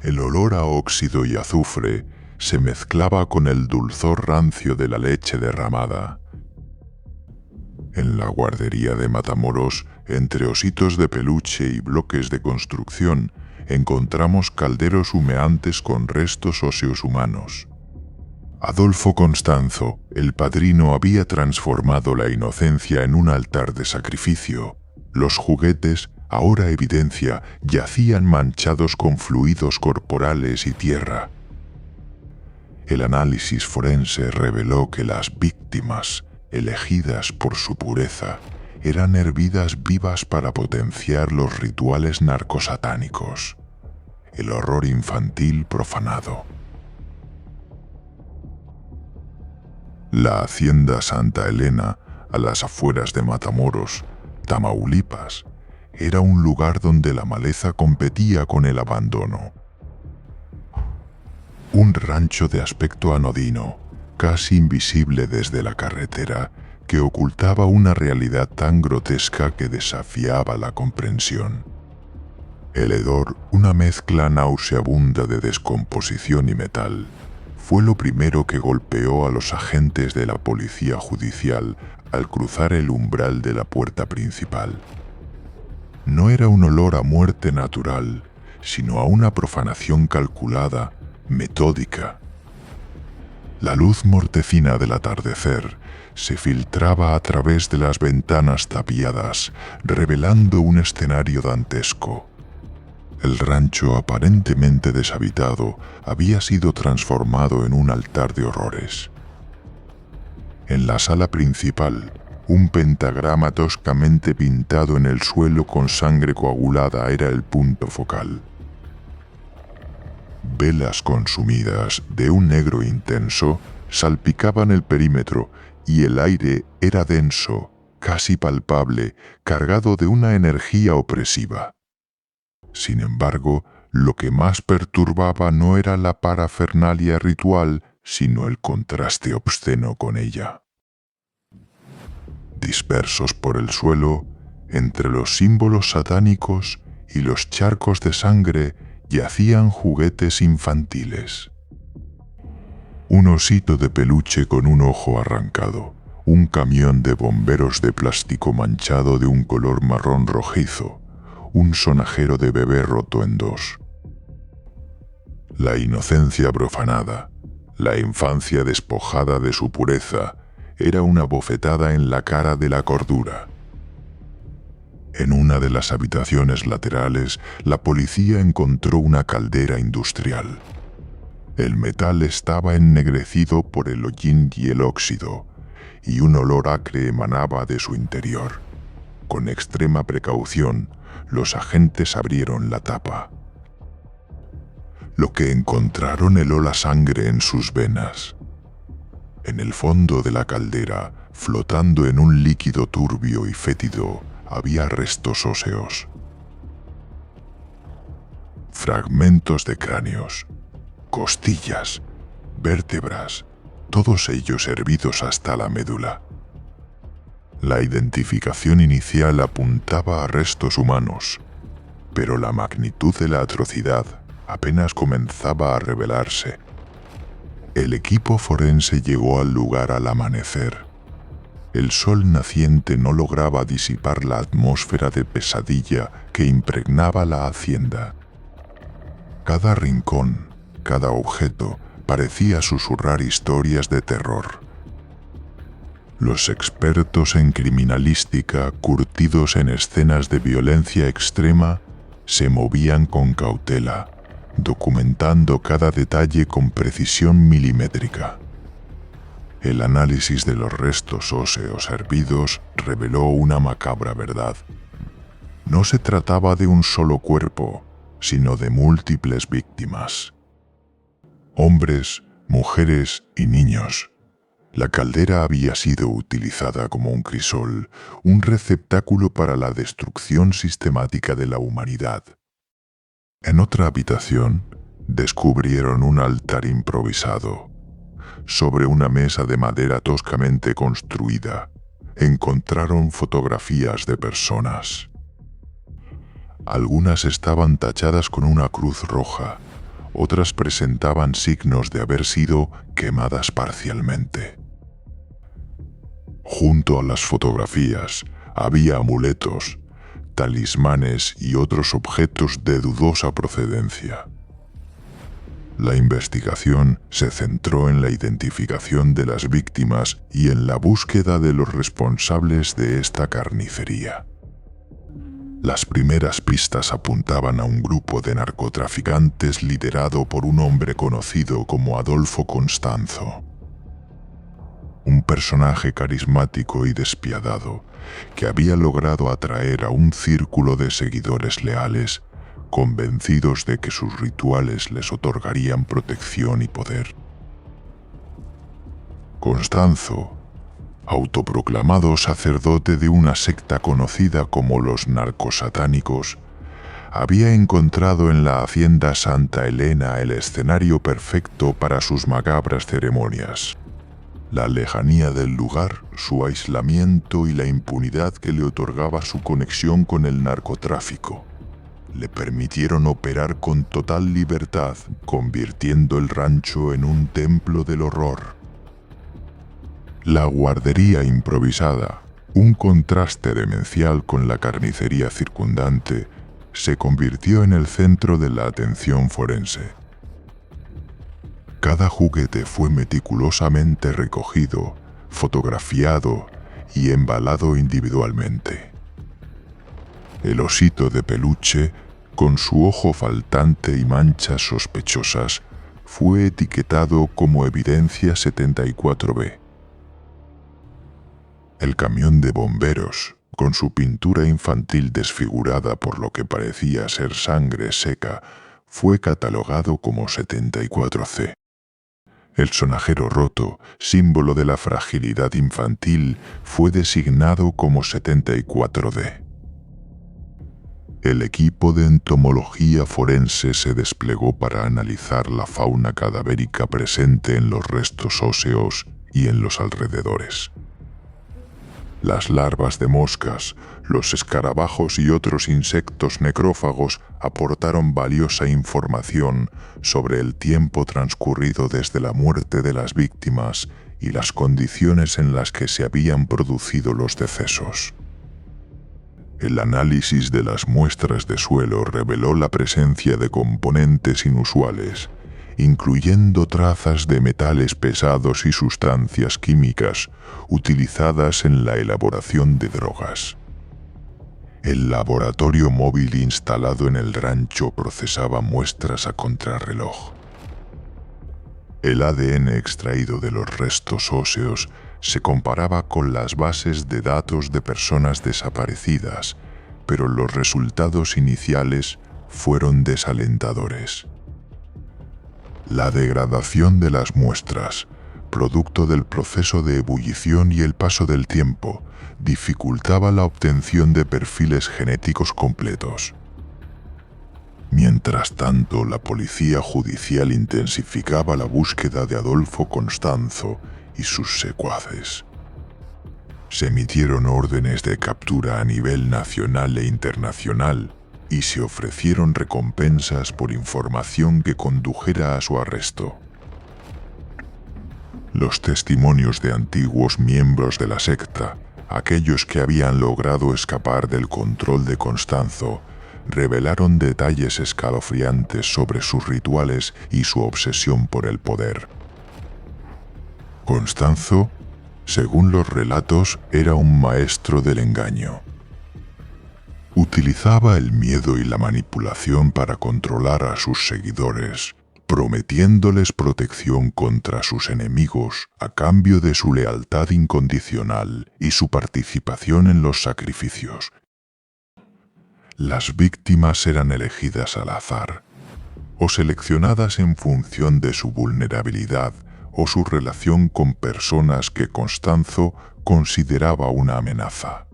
El olor a óxido y azufre se mezclaba con el dulzor rancio de la leche derramada. En la guardería de Matamoros, entre ositos de peluche y bloques de construcción, encontramos calderos humeantes con restos óseos humanos. Adolfo Constanzo, el padrino, había transformado la inocencia en un altar de sacrificio. Los juguetes, ahora evidencia, yacían manchados con fluidos corporales y tierra. El análisis forense reveló que las víctimas, elegidas por su pureza, eran hervidas vivas para potenciar los rituales narcosatánicos. El horror infantil profanado. La hacienda Santa Elena, a las afueras de Matamoros, Tamaulipas, era un lugar donde la maleza competía con el abandono. Un rancho de aspecto anodino, casi invisible desde la carretera, que ocultaba una realidad tan grotesca que desafiaba la comprensión. El hedor, una mezcla nauseabunda de descomposición y metal, fue lo primero que golpeó a los agentes de la policía judicial al cruzar el umbral de la puerta principal. No era un olor a muerte natural, sino a una profanación calculada, metódica. La luz mortecina del atardecer se filtraba a través de las ventanas tapiadas, revelando un escenario dantesco. El rancho, aparentemente deshabitado, había sido transformado en un altar de horrores. En la sala principal, un pentagrama toscamente pintado en el suelo con sangre coagulada era el punto focal. Velas consumidas de un negro intenso salpicaban el perímetro y el aire era denso, casi palpable, cargado de una energía opresiva. Sin embargo, lo que más perturbaba no era la parafernalia ritual, sino el contraste obsceno con ella. Dispersos por el suelo, entre los símbolos satánicos y los charcos de sangre, yacían juguetes infantiles. Un osito de peluche con un ojo arrancado, un camión de bomberos de plástico manchado de un color marrón rojizo, un sonajero de bebé roto en dos. La inocencia profanada, la infancia despojada de su pureza, era una bofetada en la cara de la cordura. En una de las habitaciones laterales, la policía encontró una caldera industrial. El metal estaba ennegrecido por el hollín y el óxido, y un olor acre emanaba de su interior. Con extrema precaución, los agentes abrieron la tapa. Lo que encontraron heló la sangre en sus venas. En el fondo de la caldera, flotando en un líquido turbio y fétido, había restos óseos. Fragmentos de cráneos, costillas, vértebras, todos ellos hervidos hasta la médula. La identificación inicial apuntaba a restos humanos, pero la magnitud de la atrocidad apenas comenzaba a revelarse. El equipo forense llegó al lugar al amanecer. El sol naciente no lograba disipar la atmósfera de pesadilla que impregnaba la hacienda. Cada rincón, cada objeto, parecía susurrar historias de terror. Los expertos en criminalística, curtidos en escenas de violencia extrema, se movían con cautela, documentando cada detalle con precisión milimétrica. El análisis de los restos óseos hervidos reveló una macabra verdad. No se trataba de un solo cuerpo, sino de múltiples víctimas. Hombres, mujeres y niños. La caldera había sido utilizada como un crisol, un receptáculo para la destrucción sistemática de la humanidad. En otra habitación, descubrieron un altar improvisado. Sobre una mesa de madera toscamente construida, encontraron fotografías de personas. Algunas estaban tachadas con una cruz roja, otras presentaban signos de haber sido quemadas parcialmente. Junto a las fotografías había amuletos, talismanes y otros objetos de dudosa procedencia. La investigación se centró en la identificación de las víctimas y en la búsqueda de los responsables de esta carnicería. Las primeras pistas apuntaban a un grupo de narcotraficantes liderado por un hombre conocido como Adolfo Constanzo. Un personaje carismático y despiadado que había logrado atraer a un círculo de seguidores leales, convencidos de que sus rituales les otorgarían protección y poder. Constanzo, autoproclamado sacerdote de una secta conocida como los narcosatánicos, había encontrado en la hacienda Santa Elena el escenario perfecto para sus macabras ceremonias. La lejanía del lugar, su aislamiento y la impunidad que le otorgaba su conexión con el narcotráfico le permitieron operar con total libertad, convirtiendo el rancho en un templo del horror. La guardería improvisada, un contraste demencial con la carnicería circundante, se convirtió en el centro de la atención forense. Cada juguete fue meticulosamente recogido, fotografiado y embalado individualmente. El osito de peluche, con su ojo faltante y manchas sospechosas, fue etiquetado como evidencia 74B. El camión de bomberos, con su pintura infantil desfigurada por lo que parecía ser sangre seca, fue catalogado como 74C. El sonajero roto, símbolo de la fragilidad infantil, fue designado como 74D. El equipo de entomología forense se desplegó para analizar la fauna cadavérica presente en los restos óseos y en los alrededores. Las larvas de moscas, los escarabajos y otros insectos necrófagos aportaron valiosa información sobre el tiempo transcurrido desde la muerte de las víctimas y las condiciones en las que se habían producido los decesos. El análisis de las muestras de suelo reveló la presencia de componentes inusuales, incluyendo trazas de metales pesados y sustancias químicas utilizadas en la elaboración de drogas. El laboratorio móvil instalado en el rancho procesaba muestras a contrarreloj. El ADN extraído de los restos óseos se comparaba con las bases de datos de personas desaparecidas, pero los resultados iniciales fueron desalentadores. La degradación de las muestras, producto del proceso de ebullición y el paso del tiempo, dificultaba la obtención de perfiles genéticos completos. Mientras tanto, la policía judicial intensificaba la búsqueda de Adolfo Constanzo y sus secuaces. Se emitieron órdenes de captura a nivel nacional e internacional y se ofrecieron recompensas por información que condujera a su arresto. Los testimonios de antiguos miembros de la secta, aquellos que habían logrado escapar del control de Constanzo, revelaron detalles escalofriantes sobre sus rituales y su obsesión por el poder. Constanzo, según los relatos, era un maestro del engaño. Utilizaba el miedo y la manipulación para controlar a sus seguidores, prometiéndoles protección contra sus enemigos a cambio de su lealtad incondicional y su participación en los sacrificios. Las víctimas eran elegidas al azar, o seleccionadas en función de su vulnerabilidad o su relación con personas que Constanzo consideraba una amenaza.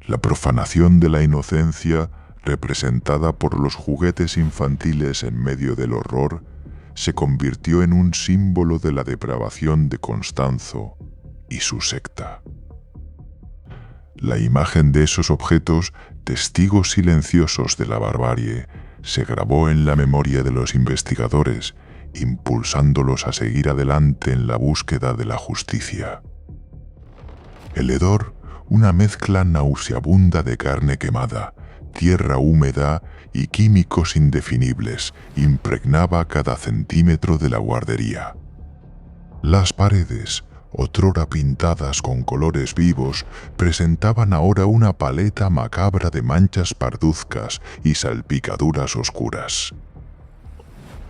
La profanación de la inocencia, representada por los juguetes infantiles en medio del horror, se convirtió en un símbolo de la depravación de Constanzo y su secta. La imagen de esos objetos, testigos silenciosos de la barbarie, se grabó en la memoria de los investigadores, impulsándolos a seguir adelante en la búsqueda de la justicia. El hedor, una mezcla nauseabunda de carne quemada, tierra húmeda y químicos indefinibles, impregnaba cada centímetro de la guardería. Las paredes, otrora pintadas con colores vivos, presentaban ahora una paleta macabra de manchas parduzcas y salpicaduras oscuras.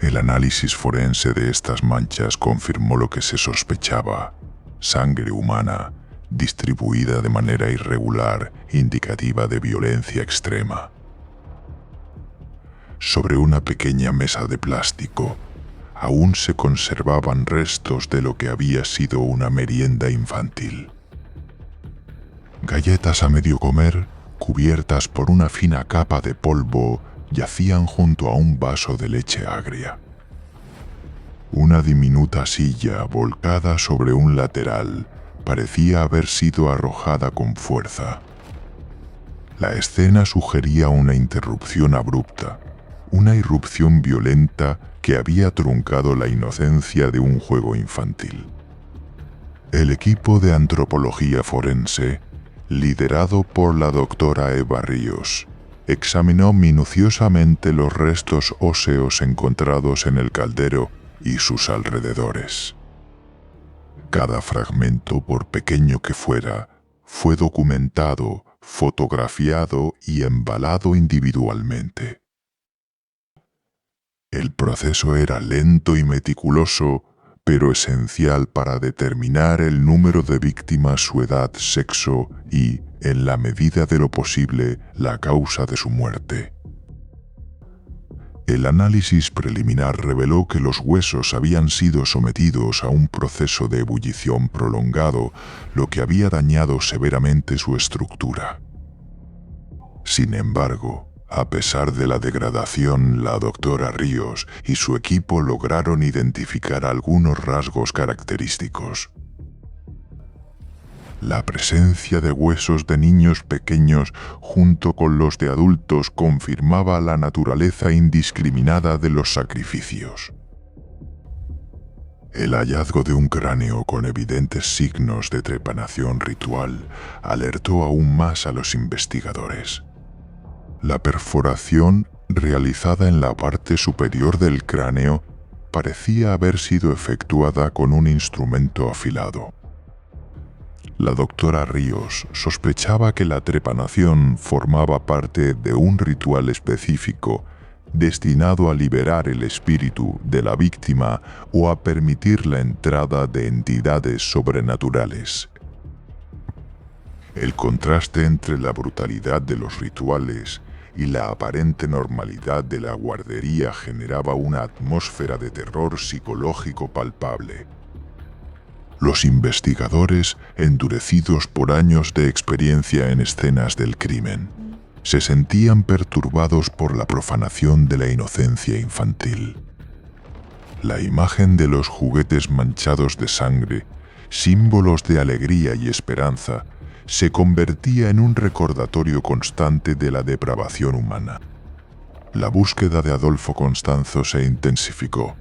El análisis forense de estas manchas confirmó lo que se sospechaba: sangre humana, distribuida de manera irregular, indicativa de violencia extrema. Sobre una pequeña mesa de plástico, aún se conservaban restos de lo que había sido una merienda infantil. Galletas a medio comer, cubiertas por una fina capa de polvo, yacían junto a un vaso de leche agria. Una diminuta silla volcada sobre un lateral parecía haber sido arrojada con fuerza. La escena sugería una interrupción abrupta, una irrupción violenta que había truncado la inocencia de un juego infantil. El equipo de antropología forense, liderado por la doctora Eva Ríos, examinó minuciosamente los restos óseos encontrados en el caldero y sus alrededores. Cada fragmento, por pequeño que fuera, fue documentado, fotografiado y embalado individualmente. El proceso era lento y meticuloso, pero esencial para determinar el número de víctimas, su edad, sexo y, en la medida de lo posible, la causa de su muerte. El análisis preliminar reveló que los huesos habían sido sometidos a un proceso de ebullición prolongado, lo que había dañado severamente su estructura. Sin embargo, a pesar de la degradación, la doctora Ríos y su equipo lograron identificar algunos rasgos característicos. La presencia de huesos de niños pequeños junto con los de adultos confirmaba la naturaleza indiscriminada de los sacrificios. El hallazgo de un cráneo con evidentes signos de trepanación ritual alertó aún más a los investigadores. La perforación realizada en la parte superior del cráneo parecía haber sido efectuada con un instrumento afilado. La doctora Ríos sospechaba que la trepanación formaba parte de un ritual específico destinado a liberar el espíritu de la víctima o a permitir la entrada de entidades sobrenaturales. El contraste entre la brutalidad de los rituales y la aparente normalidad de la guardería generaba una atmósfera de terror psicológico palpable. Los investigadores, endurecidos por años de experiencia en escenas del crimen, se sentían perturbados por la profanación de la inocencia infantil. La imagen de los juguetes manchados de sangre, símbolos de alegría y esperanza, se convertía en un recordatorio constante de la depravación humana. La búsqueda de Adolfo Constanzo se intensificó.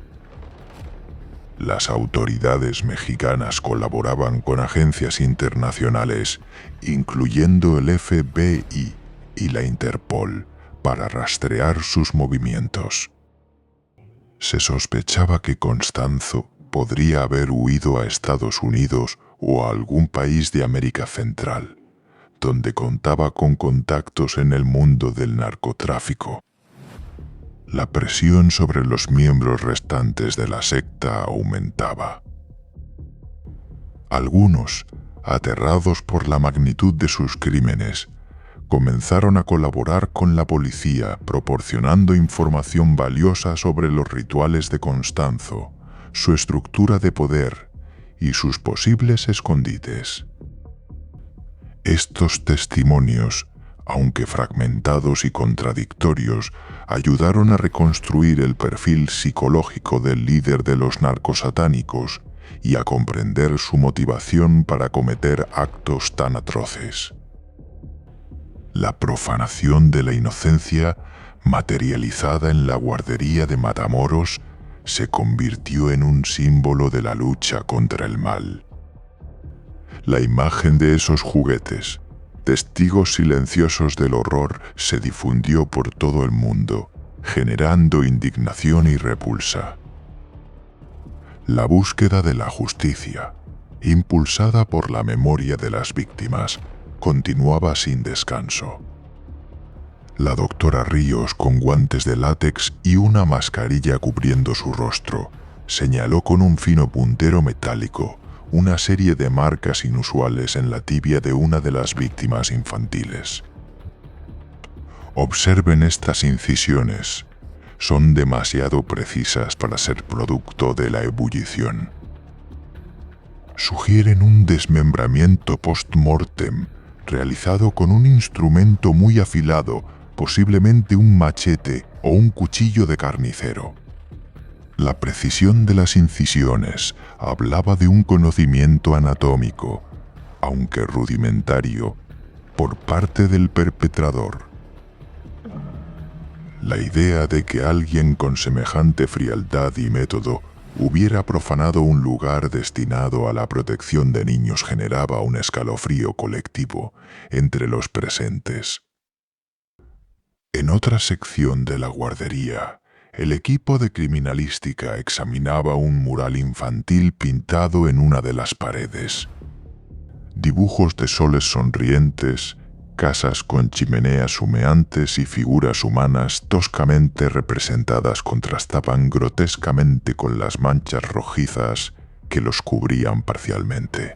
Las autoridades mexicanas colaboraban con agencias internacionales, incluyendo el FBI y la Interpol, para rastrear sus movimientos. Se sospechaba que Constanzo podría haber huido a Estados Unidos o a algún país de América Central, donde contaba con contactos en el mundo del narcotráfico. La presión sobre los miembros restantes de la secta aumentaba. Algunos, aterrados por la magnitud de sus crímenes, comenzaron a colaborar con la policía, proporcionando información valiosa sobre los rituales de Constanzo, su estructura de poder y sus posibles escondites. Estos testimonios, aunque fragmentados y contradictorios, ayudaron a reconstruir el perfil psicológico del líder de los narcosatánicos y a comprender su motivación para cometer actos tan atroces. La profanación de la inocencia materializada en la guardería de Matamoros, se convirtió en un símbolo de la lucha contra el mal. La imagen de esos juguetes, testigos silenciosos del horror, se difundió por todo el mundo, generando indignación y repulsa. La búsqueda de la justicia, impulsada por la memoria de las víctimas, continuaba sin descanso. La doctora Ríos, con guantes de látex y una mascarilla cubriendo su rostro, señaló con un fino puntero metálico una serie de marcas inusuales en la tibia de una de las víctimas infantiles. Observen estas incisiones. Son demasiado precisas para ser producto de la ebullición. Sugieren un desmembramiento post-mortem realizado con un instrumento muy afilado, posiblemente un machete o un cuchillo de carnicero. La precisión de las incisiones hablaba de un conocimiento anatómico, aunque rudimentario, por parte del perpetrador. La idea de que alguien con semejante frialdad y método hubiera profanado un lugar destinado a la protección de niños generaba un escalofrío colectivo entre los presentes. En otra sección de la guardería, el equipo de criminalística examinaba un mural infantil pintado en una de las paredes. Dibujos de soles sonrientes, casas con chimeneas humeantes y figuras humanas toscamente representadas contrastaban grotescamente con las manchas rojizas que los cubrían parcialmente.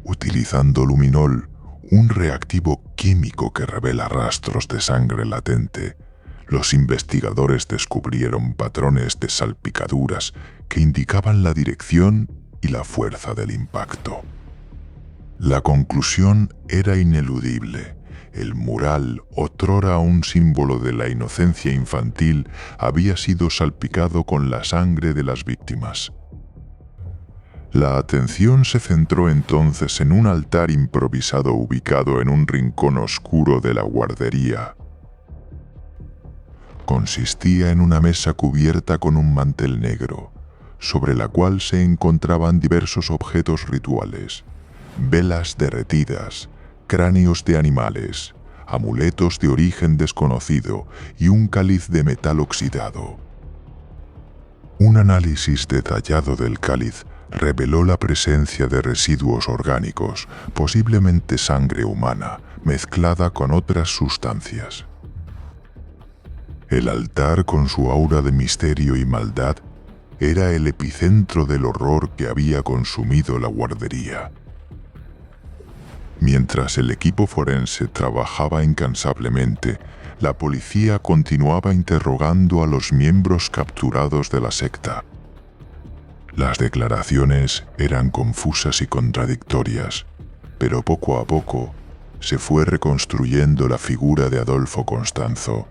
Utilizando luminol, un reactivo químico que revela rastros de sangre latente, los investigadores descubrieron patrones de salpicaduras que indicaban la dirección y la fuerza del impacto. La conclusión era ineludible. El mural, otrora un símbolo de la inocencia infantil, había sido salpicado con la sangre de las víctimas. La atención se centró entonces en un altar improvisado ubicado en un rincón oscuro de la guardería. Consistía en una mesa cubierta con un mantel negro, sobre la cual se encontraban diversos objetos rituales: velas derretidas, cráneos de animales, amuletos de origen desconocido y un cáliz de metal oxidado. Un análisis detallado del cáliz reveló la presencia de residuos orgánicos, posiblemente sangre humana, mezclada con otras sustancias. El altar, con su aura de misterio y maldad, era el epicentro del horror que había consumido la guardería. Mientras el equipo forense trabajaba incansablemente, la policía continuaba interrogando a los miembros capturados de la secta. Las declaraciones eran confusas y contradictorias, pero poco a poco se fue reconstruyendo la figura de Adolfo Constanzo.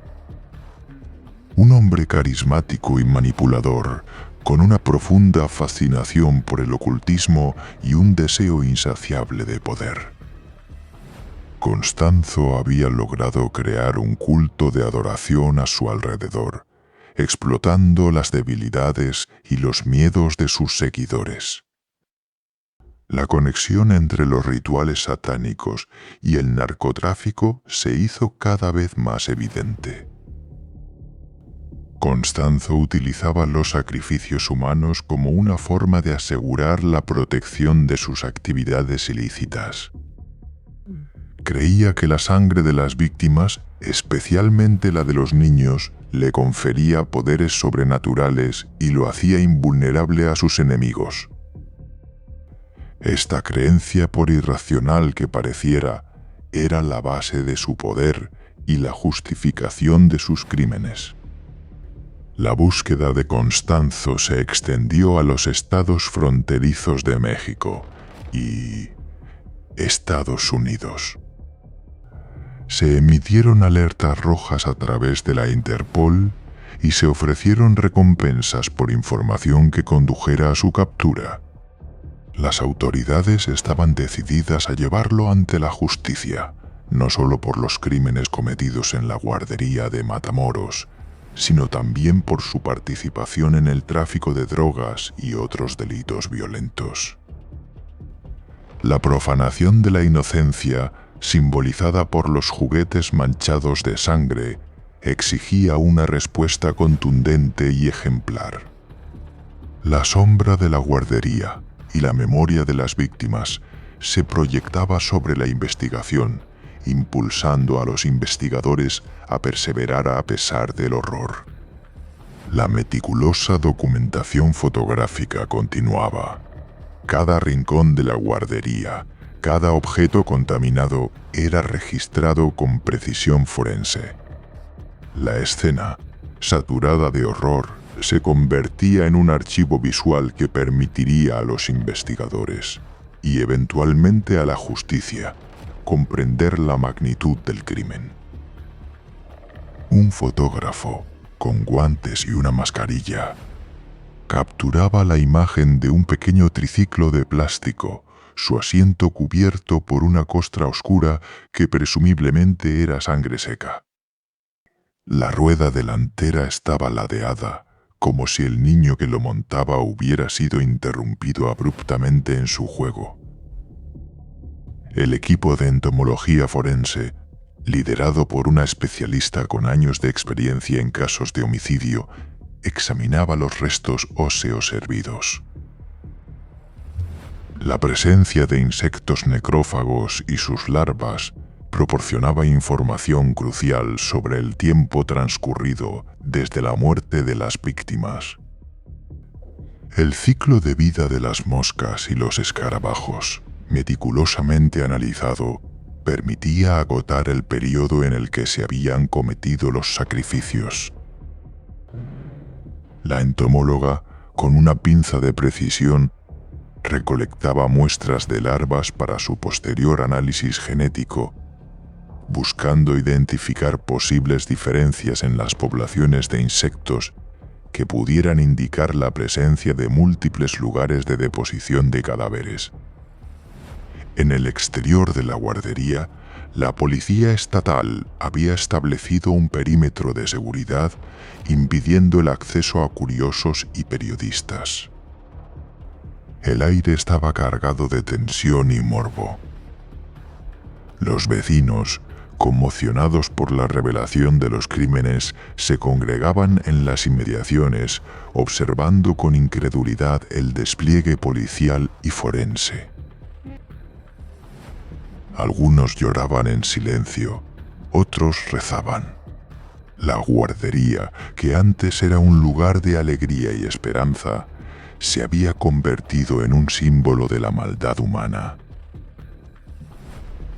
Un hombre carismático y manipulador, con una profunda fascinación por el ocultismo y un deseo insaciable de poder. Constanzo había logrado crear un culto de adoración a su alrededor, explotando las debilidades y los miedos de sus seguidores. La conexión entre los rituales satánicos y el narcotráfico se hizo cada vez más evidente. Constanzo utilizaba los sacrificios humanos como una forma de asegurar la protección de sus actividades ilícitas. Creía que la sangre de las víctimas, especialmente la de los niños, le confería poderes sobrenaturales y lo hacía invulnerable a sus enemigos. Esta creencia, por irracional que pareciera, era la base de su poder y la justificación de sus crímenes. La búsqueda de Constanzo se extendió a los estados fronterizos de México y Estados Unidos. Se emitieron alertas rojas a través de la Interpol y se ofrecieron recompensas por información que condujera a su captura. Las autoridades estaban decididas a llevarlo ante la justicia, no solo por los crímenes cometidos en la guardería de Matamoros, sino también por su participación en el tráfico de drogas y otros delitos violentos. La profanación de la inocencia, simbolizada por los juguetes manchados de sangre, exigía una respuesta contundente y ejemplar. La sombra de la guardería y la memoria de las víctimas se proyectaba sobre la investigación, impulsando a los investigadores a perseverar a pesar del horror. La meticulosa documentación fotográfica continuaba. Cada rincón de la guardería, cada objeto contaminado era registrado con precisión forense. La escena, saturada de horror, se convertía en un archivo visual que permitiría a los investigadores, y eventualmente a la justicia, comprender la magnitud del crimen. Un fotógrafo, con guantes y una mascarilla, capturaba la imagen de un pequeño triciclo de plástico, su asiento cubierto por una costra oscura que presumiblemente era sangre seca. La rueda delantera estaba ladeada, como si el niño que lo montaba hubiera sido interrumpido abruptamente en su juego. El equipo de entomología forense, liderado por una especialista con años de experiencia en casos de homicidio, examinaba los restos óseos hervidos. La presencia de insectos necrófagos y sus larvas proporcionaba información crucial sobre el tiempo transcurrido desde la muerte de las víctimas. El ciclo de vida de las moscas y los escarabajos, meticulosamente analizado, permitía agotar el periodo en el que se habían cometido los sacrificios. La entomóloga, con una pinza de precisión, recolectaba muestras de larvas para su posterior análisis genético, buscando identificar posibles diferencias en las poblaciones de insectos que pudieran indicar la presencia de múltiples lugares de deposición de cadáveres. En el exterior de la guardería, la policía estatal había establecido un perímetro de seguridad impidiendo el acceso a curiosos y periodistas. El aire estaba cargado de tensión y morbo. Los vecinos, conmocionados por la revelación de los crímenes, se congregaban en las inmediaciones, observando con incredulidad el despliegue policial y forense. Algunos lloraban en silencio, otros rezaban. La guardería, que antes era un lugar de alegría y esperanza, se había convertido en un símbolo de la maldad humana.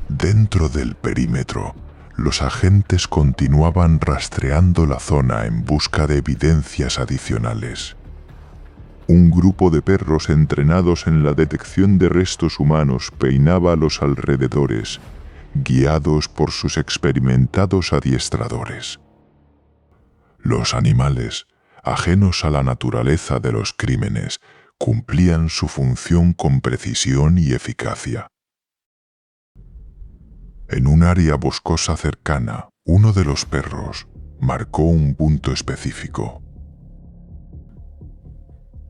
Dentro del perímetro, los agentes continuaban rastreando la zona en busca de evidencias adicionales. Un grupo de perros entrenados en la detección de restos humanos peinaba a los alrededores, guiados por sus experimentados adiestradores. Los animales, ajenos a la naturaleza de los crímenes, cumplían su función con precisión y eficacia. En un área boscosa cercana, uno de los perros marcó un punto específico.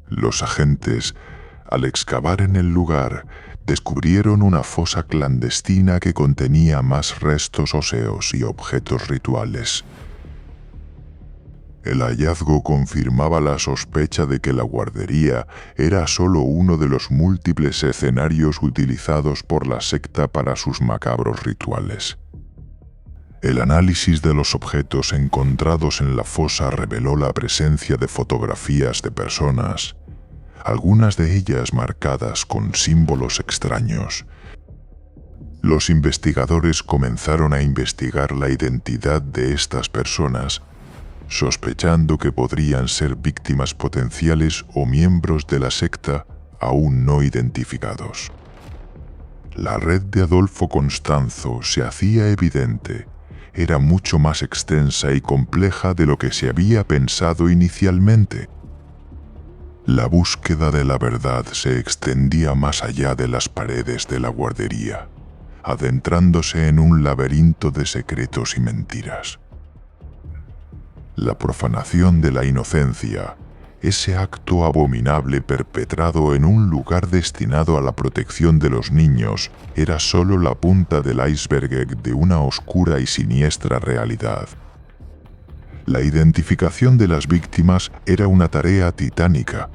Los agentes, al excavar en el lugar, descubrieron una fosa clandestina que contenía más restos óseos y objetos rituales. El hallazgo confirmaba la sospecha de que la guardería era solo uno de los múltiples escenarios utilizados por la secta para sus macabros rituales. El análisis de los objetos encontrados en la fosa reveló la presencia de fotografías de personas, algunas de ellas marcadas con símbolos extraños. Los investigadores comenzaron a investigar la identidad de estas personas, sospechando que podrían ser víctimas potenciales o miembros de la secta aún no identificados. La red de Adolfo Constanzo se hacía evidente. Era mucho más extensa y compleja de lo que se había pensado inicialmente. La búsqueda de la verdad se extendía más allá de las paredes de la guardería, adentrándose en un laberinto de secretos y mentiras. La profanación de la inocencia, ese acto abominable perpetrado en un lugar destinado a la protección de los niños, era solo la punta del iceberg de una oscura y siniestra realidad. La identificación de las víctimas era una tarea titánica.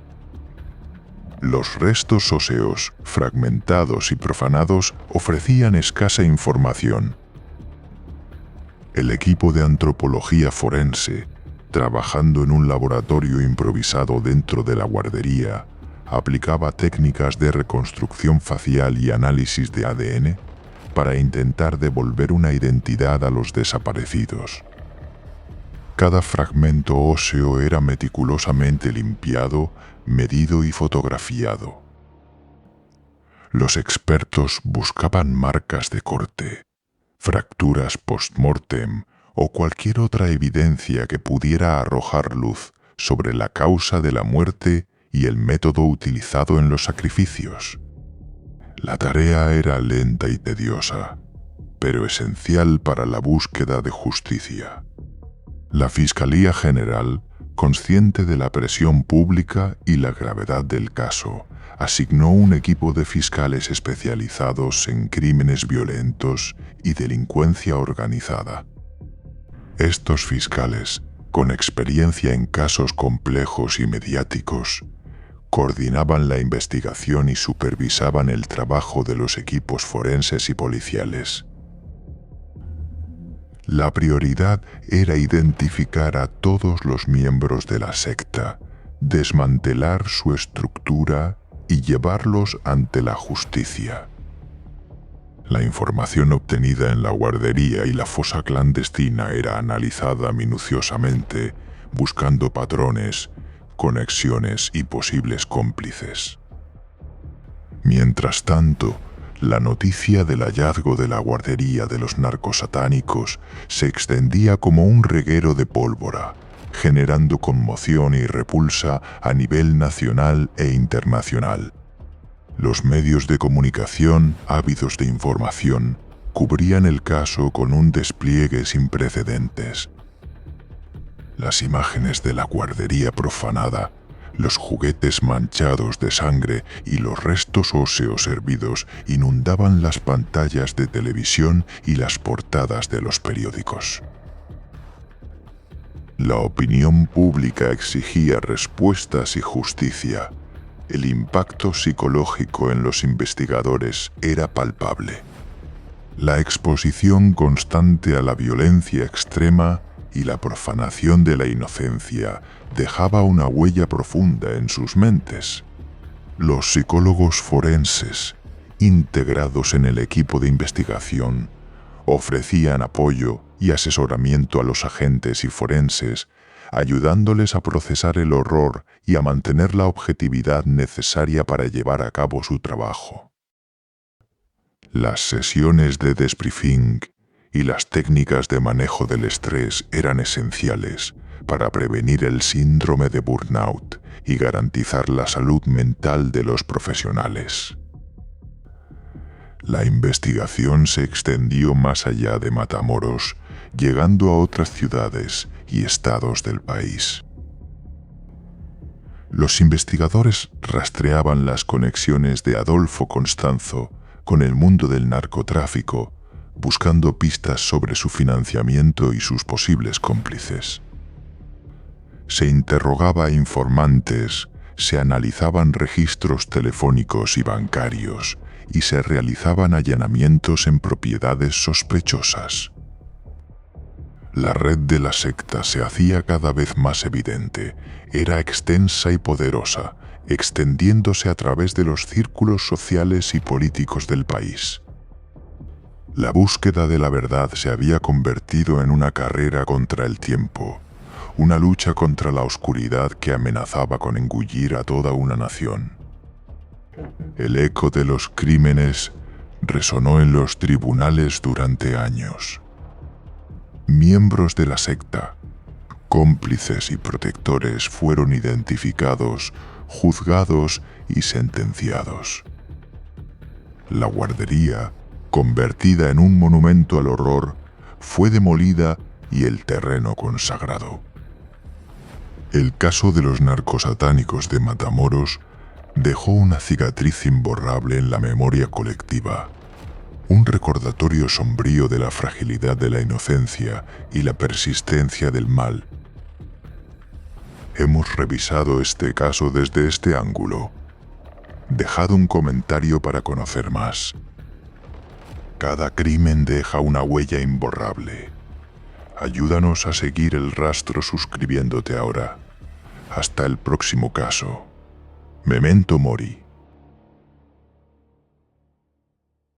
Los restos óseos, fragmentados y profanados, ofrecían escasa información. El equipo de antropología forense, trabajando en un laboratorio improvisado dentro de la guardería, aplicaba técnicas de reconstrucción facial y análisis de ADN para intentar devolver una identidad a los desaparecidos. Cada fragmento óseo era meticulosamente limpiado, medido y fotografiado. Los expertos buscaban marcas de corte, fracturas post-mortem o cualquier otra evidencia que pudiera arrojar luz sobre la causa de la muerte y el método utilizado en los sacrificios. La tarea era lenta y tediosa, pero esencial para la búsqueda de justicia. La Fiscalía General, consciente de la presión pública y la gravedad del caso, asignó un equipo de fiscales especializados en crímenes violentos y delincuencia organizada. Estos fiscales, con experiencia en casos complejos y mediáticos, coordinaban la investigación y supervisaban el trabajo de los equipos forenses y policiales. La prioridad era identificar a todos los miembros de la secta, desmantelar su estructura y llevarlos ante la justicia. La información obtenida en la guardería y la fosa clandestina era analizada minuciosamente, buscando patrones, conexiones y posibles cómplices. Mientras tanto, la noticia del hallazgo de la guardería de los narcosatánicos se extendía como un reguero de pólvora, generando conmoción y repulsa a nivel nacional e internacional. Los medios de comunicación, ávidos de información, cubrían el caso con un despliegue sin precedentes. Las imágenes de la guardería profanada, los juguetes manchados de sangre y los restos óseos hervidos inundaban las pantallas de televisión y las portadas de los periódicos. La opinión pública exigía respuestas y justicia. El impacto psicológico en los investigadores era palpable. La exposición constante a la violencia extrema y la profanación de la inocencia dejaba una huella profunda en sus mentes. Los psicólogos forenses, integrados en el equipo de investigación, ofrecían apoyo y asesoramiento a los agentes y forenses, ayudándoles a procesar el horror y a mantener la objetividad necesaria para llevar a cabo su trabajo. Las sesiones de debriefing y las técnicas de manejo del estrés eran esenciales para prevenir el síndrome de burnout y garantizar la salud mental de los profesionales. La investigación se extendió más allá de Matamoros, llegando a otras ciudades y estados del país. Los investigadores rastreaban las conexiones de Adolfo Constanzo con el mundo del narcotráfico, buscando pistas sobre su financiamiento y sus posibles cómplices. Se interrogaba a informantes, se analizaban registros telefónicos y bancarios, y se realizaban allanamientos en propiedades sospechosas. La red de la secta se hacía cada vez más evidente, era extensa y poderosa, extendiéndose a través de los círculos sociales y políticos del país. La búsqueda de la verdad se había convertido en una carrera contra el tiempo, una lucha contra la oscuridad que amenazaba con engullir a toda una nación. El eco de los crímenes resonó en los tribunales durante años. Miembros de la secta, cómplices y protectores fueron identificados, juzgados y sentenciados. La guardería, convertida en un monumento al horror, fue demolida y el terreno consagrado. El caso de los narcosatánicos de Matamoros dejó una cicatriz imborrable en la memoria colectiva, un recordatorio sombrío de la fragilidad de la inocencia y la persistencia del mal. Hemos revisado este caso desde este ángulo. Dejad un comentario para conocer más. Cada crimen deja una huella imborrable. Ayúdanos a seguir el rastro suscribiéndote ahora. Hasta el próximo caso. Memento Mori.